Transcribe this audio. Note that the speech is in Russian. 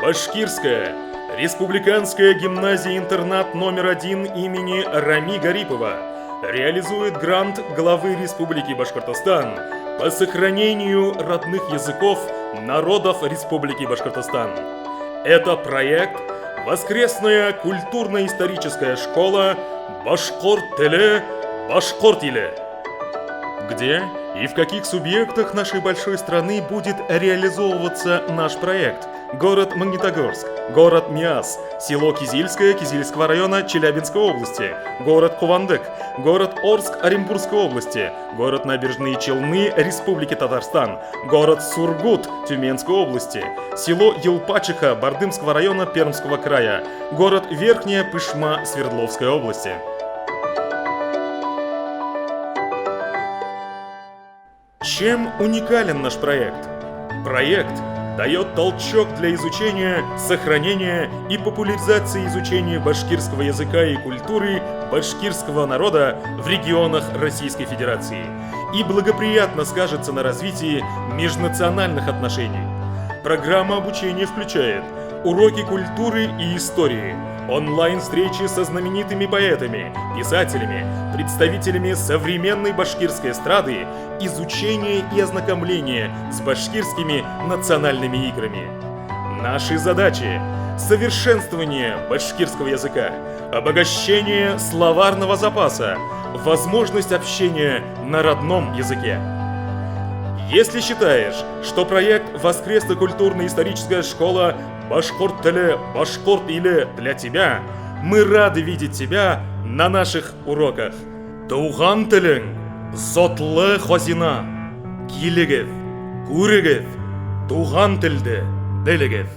Башкирская республиканская гимназия-интернат номер 1 имени Рами Гарипова реализует грант главы Республики Башкортостан по сохранению родных языков народов Республики Башкортостан. Это проект «Воскресная культурно-историческая школа Башкорт-Теле Башкорт-Иле», где и в каких субъектах нашей большой страны будет реализовываться наш проект. Город Магнитогорск, город Миас, село Кизильское Кизильского района Челябинской области, город Кувандык, город Орск Оренбургской области, город Набережные Челны Республики Татарстан, город Сургут Тюменской области, село Елпачиха Бардымского района Пермского края, город Верхняя Пышма Свердловской области. Чем уникален наш проект? Проект дает толчок для изучения, сохранения и популяризации изучения башкирского языка и культуры башкирского народа в регионах Российской Федерации и благоприятно скажется на развитии межнациональных отношений. Программа обучения включает уроки культуры и истории, онлайн-встречи со знаменитыми поэтами, писателями, представителями современной башкирской эстрады, изучение и ознакомление с башкирскими национальными играми. Наши задачи – совершенствование башкирского языка, обогащение словарного запаса, возможность общения на родном языке. Если считаешь, что проект «Воскресно-культурно-историческая школа Башкорт-Теле Башкорт-Иле» для тебя, мы рады видеть тебя на наших уроках. Туган телең затлы хазина, килегез, күрегез, туган телде белегез.